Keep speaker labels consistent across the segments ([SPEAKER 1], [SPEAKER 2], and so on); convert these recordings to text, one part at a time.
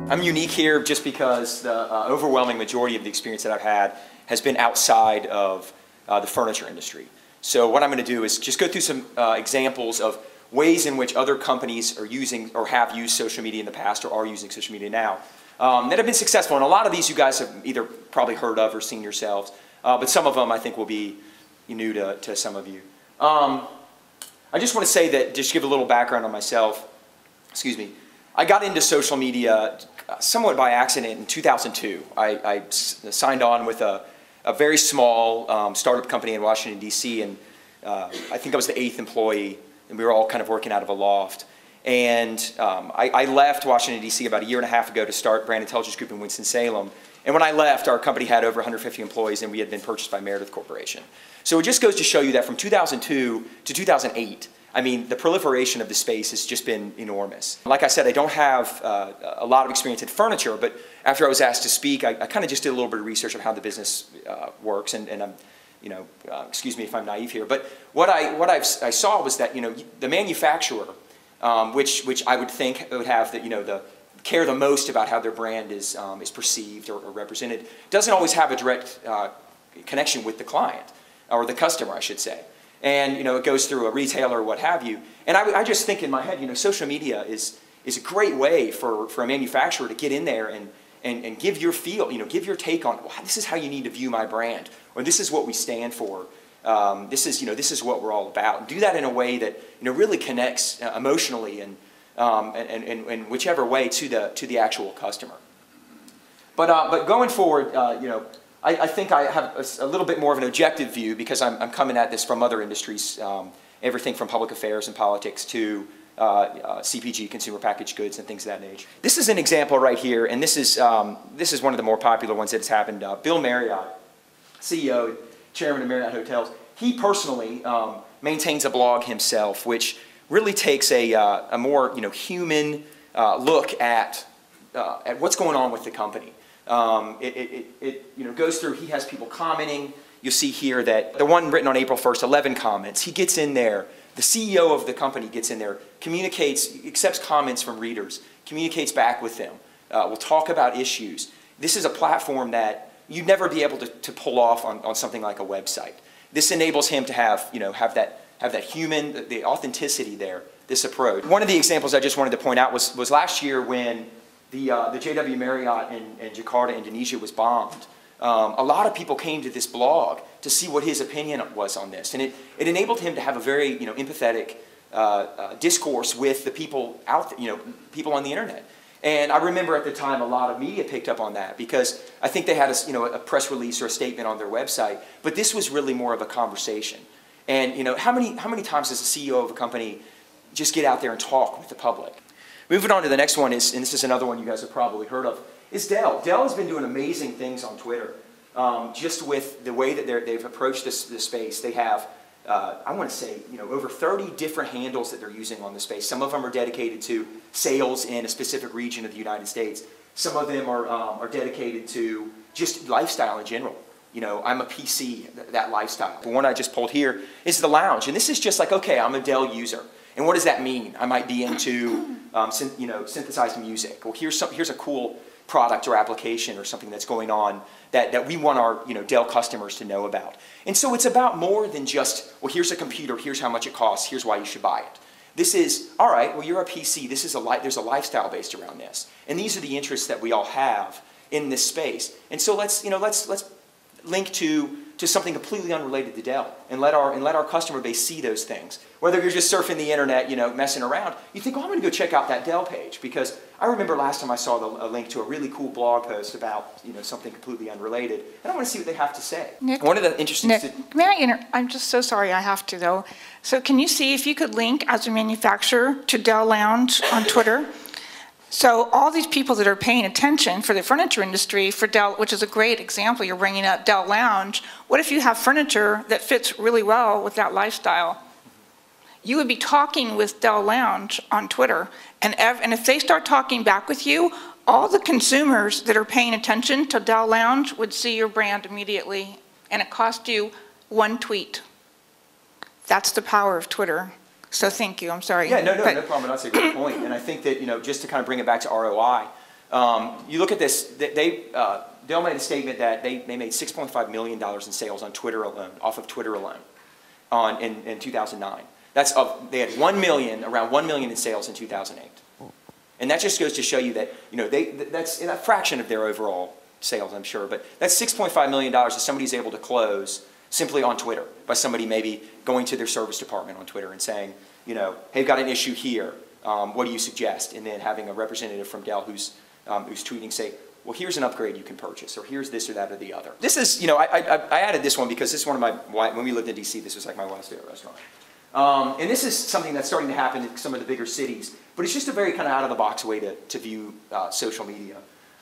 [SPEAKER 1] I'm unique here just because the overwhelming majority of the experience that I've had has been outside of the furniture industry. So what I'm going to do is just go through some examples of ways in which other companies are using or have used social media in the past or are using social media now that have been successful. And a lot of these you guys have either probably heard of or seen yourselves, but some of them I think will be new to some of you. I just want to say that, just give a little background on myself, excuse me. I got into social media somewhat by accident in 2002. I signed on with a very small startup company in Washington, D.C., and I think I was the 8th employee, and we were all kind of working out of a loft. And I left Washington, D.C. about a year and a half ago to start Brand Intelligence Group in Winston-Salem. And when I left, our company had over 150 employees, and we had been purchased by Meredith Corporation. So it just goes to show you that from 2002 to 2008, I mean, the proliferation of the space has just been enormous. Like I said, I don't have a lot of experience in furniture, but after I was asked to speak, I kind of just did a little bit of research on how the business works, and I'm, excuse me if I'm naive here, but what I saw was that, the manufacturer, which I would think would have the care the most about how their brand is perceived or represented, doesn't always have a direct connection with the client, or the customer, I should say. And it goes through a retailer or what have you. And I just think in my head, social media is a great way for a manufacturer to get in there and give your feel, give your take on, well, this is how you need to view my brand, or this is what we stand for. This is what we're all about. And do that in a way that really connects emotionally and whichever way to the actual customer. But going forward, I think I have a little bit more of an objective view because I'm coming at this from other industries, everything from public affairs and politics to CPG, consumer packaged goods, and things of that nature. This is an example right here, and this is one of the more popular ones that's happened. Bill Marriott, CEO, chairman of Marriott Hotels, he personally maintains a blog himself, which really takes a more human look at what's going on with the company. It goes through, he has people commenting. You'll see here that the one written on April 1st, 11 comments. He gets in there, the CEO of the company gets in there, communicates, accepts comments from readers, communicates back with them. We'll talk about issues. This is a platform that you'd never be able to pull off on something like a website. This enables him to have, have that human, the authenticity there, this approach. One of the examples I just wanted to point out was last year when the JW Marriott in Jakarta, Indonesia was bombed. A lot of people came to this blog to see what his opinion was on this. And it enabled him to have a very empathetic discourse with the people out there, people on the internet. And I remember at the time a lot of media picked up on that because I think they had a press release or a statement on their website. But this was really more of a conversation. And how many times does the CEO of a company just get out there and talk with the public? Moving on to the next one is, and this is another one you guys have probably heard of, is Dell. Dell has been doing amazing things on Twitter, just with the way that they've approached this space. They have, I want to say, over 30 different handles that they're using on the space. Some of them are dedicated to sales in a specific region of the United States. Some of them are dedicated to just lifestyle in general. I'm a PC, that lifestyle. The one I just pulled here is the lounge, and this is just like, okay, I'm a Dell user. And what does that mean? I might be into synthesized music. Well, here's a cool product or application or something that's going on that we want our Dell customers to know about. And so it's about more than just, well, here's a computer, here's how much it costs, here's why you should buy it. This is, all right, well, you're a PC. This is there's a lifestyle based around this, and these are the interests that we all have in this space. And so let's link to something completely unrelated to Dell, and let our customer base see those things. Whether you're just surfing the internet, messing around, you think, oh, I'm going to go check out that Dell page because I remember last time I saw a link to a really cool blog post about something completely unrelated, and I want to see what they have to say.
[SPEAKER 2] Nick,
[SPEAKER 1] one of the interesting.
[SPEAKER 2] Nick, I'm just so sorry, I have to though. So can you see if you could link as a manufacturer to Dell Lounge on Twitter? So all these people that are paying attention for the furniture industry, for Dell, which is a great example, you're bringing up Dell Lounge. What if you have furniture that fits really well with that lifestyle? You would be talking with Dell Lounge on Twitter, and if they start talking back with you, all the consumers that are paying attention to Dell Lounge would see your brand immediately, and it cost you one tweet. That's the power of Twitter. So thank you, I'm sorry.
[SPEAKER 1] Yeah, no problem. That's a good point. And I think that, just to kind of bring it back to ROI, You look at this, Dell made a statement that they made $6.5 million in sales on Twitter alone, off of Twitter alone, in 2009. They had around 1 million in sales in 2008. And that just goes to show you that, that's a fraction of their overall sales, I'm sure, but that's $6.5 million that somebody's able to close simply on Twitter by somebody maybe going to their service department on Twitter and saying, hey, I've got an issue here. What do you suggest? And then having a representative from Dell who's tweeting say, well, here's an upgrade you can purchase, or here's this or that or the other. This is, I added this one because this is one of my, when we lived in DC, this was like my wife's favorite restaurant. And this is something that's starting to happen in some of the bigger cities, but it's just a very kind of out-of-the-box way to view social media.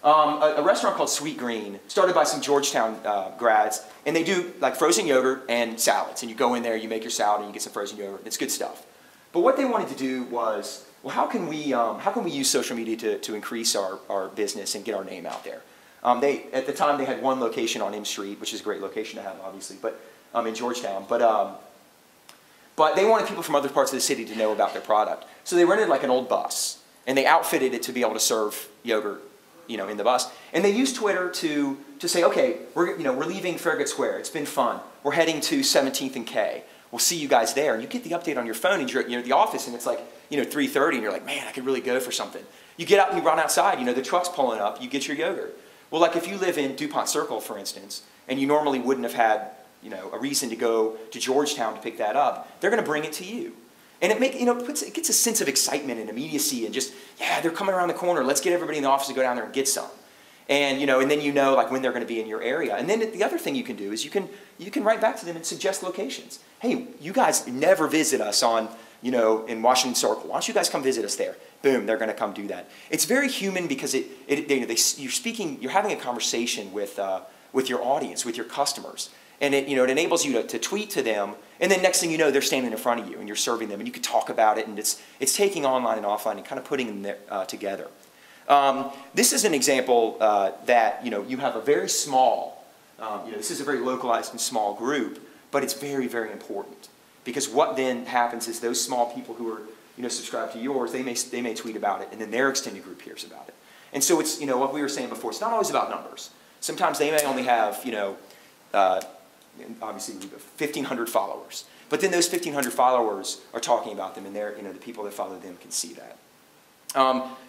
[SPEAKER 1] A restaurant called Sweet Green, started by some Georgetown grads, and they do like frozen yogurt and salads. And you go in there, you make your salad, and you get some frozen yogurt. It's good stuff. But what they wanted to do was, well, how can we use social media to increase our business and get our name out there? At the time, they had one location on M Street, which is a great location to have, obviously, but in Georgetown. But they wanted people from other parts of the city to know about their product. So they rented like an old bus, and they outfitted it to be able to serve yogurt, in the bus. And they used Twitter to say, okay, we're leaving Farragut Square. It's been fun. We're heading to 17th and K. We'll see you guys there. And you get the update on your phone, and you're at the office, and it's like 3:30, and you're like, man, I could really go for something. You get out and you run outside. The truck's pulling up. You get your yogurt. Well, like if you live in DuPont Circle, for instance, and you normally wouldn't have had a reason to go to Georgetown to pick that up, they're going to bring it to you. And it gets a sense of excitement and immediacy and just, yeah, they're coming around the corner. Let's get everybody in the office to go down there and get some. And, and then like when they're going to be in your area. And then the other thing you can do is you can write back to them and suggest locations. Hey, you guys never visit us in Washington Circle. Why don't you guys come visit us there? Boom, they're going to come do that. It's very human because you're having a conversation with your audience, with your customers. And it enables you to tweet to them, and then next thing you know, they're standing in front of you, and you're serving them, and you can talk about it, and it's taking online and offline and kind of putting them there, together. This is an example that you have a very small, this is a very localized and small group, but it's very, very important because what then happens is those small people who are subscribed to yours, they may tweet about it, and then their extended group hears about it. And so it's what we were saying before. It's not always about numbers. Sometimes they may only have obviously 1,500 followers. But then those 1,500 followers are talking about them, and the people that follow them can see that.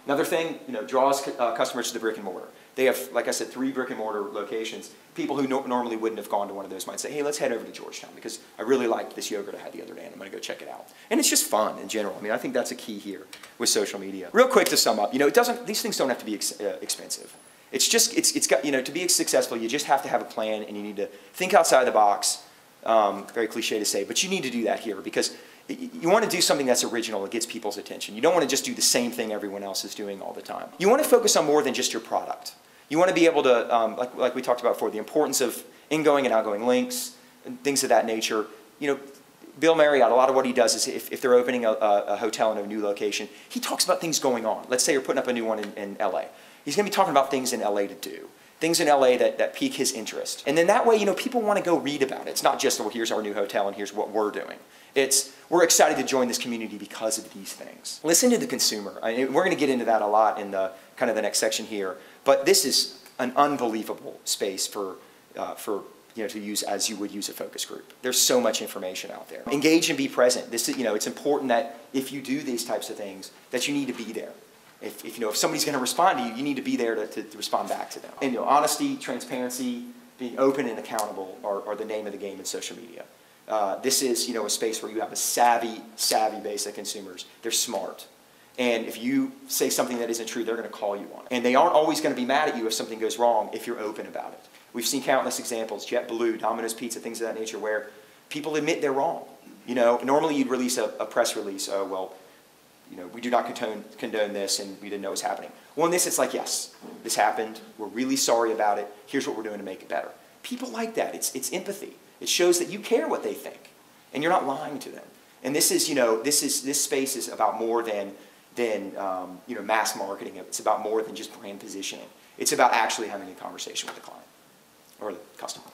[SPEAKER 1] Another thing, draws customers to the brick and mortar. They have, like I said, 3 brick and mortar locations. People who normally wouldn't have gone to one of those might say, hey, let's head over to Georgetown because I really liked this yogurt I had the other day, and I'm going to go check it out. And it's just fun in general. I think that's a key here with social media. Real quick to sum up, these things don't have to be expensive. It's got, to be successful, you just have to have a plan, and you need to think outside the box. Very cliche to say, but you need to do that here because you want to do something that's original that gets people's attention. You don't want to just do the same thing everyone else is doing all the time. You want to focus on more than just your product. You want to be able to, like we talked about before, the importance of ingoing and outgoing links and things of that nature. Bill Marriott, a lot of what he does is if they're opening a hotel in a new location, he talks about things going on. Let's say you're putting up a new one in LA. He's going to be talking about things in LA to do, things in LA that pique his interest. And then that way, people want to go read about it. It's not just, well, here's our new hotel and here's what we're doing. It's, we're excited to join this community because of these things. Listen to the consumer. We're going to get into that a lot in the kind of the next section here. But this is an unbelievable space for to use as you would use a focus group. There's so much information out there. Engage and be present. This is, it's important that if you do these types of things, that you need to be there. If somebody's going to respond to you, you need to be there to respond back to them. And honesty, transparency, being open and accountable are the name of the game in social media. This is a space where you have a savvy base of consumers. They're smart. And if you say something that isn't true, they're going to call you on it. And they aren't always going to be mad at you if something goes wrong if you're open about it. We've seen countless examples, JetBlue, Domino's Pizza, things of that nature, where people admit they're wrong. Normally you'd release a press release, oh, well, we do not condone this, and we didn't know it was happening. Well, in this, it's like, yes, this happened. We're really sorry about it. Here's what we're doing to make it better. People like that. It's empathy. It shows that you care what they think, and you're not lying to them. And this is, this space is about more than mass marketing. It's about more than just brand positioning. It's about actually having a conversation with the client or the customer.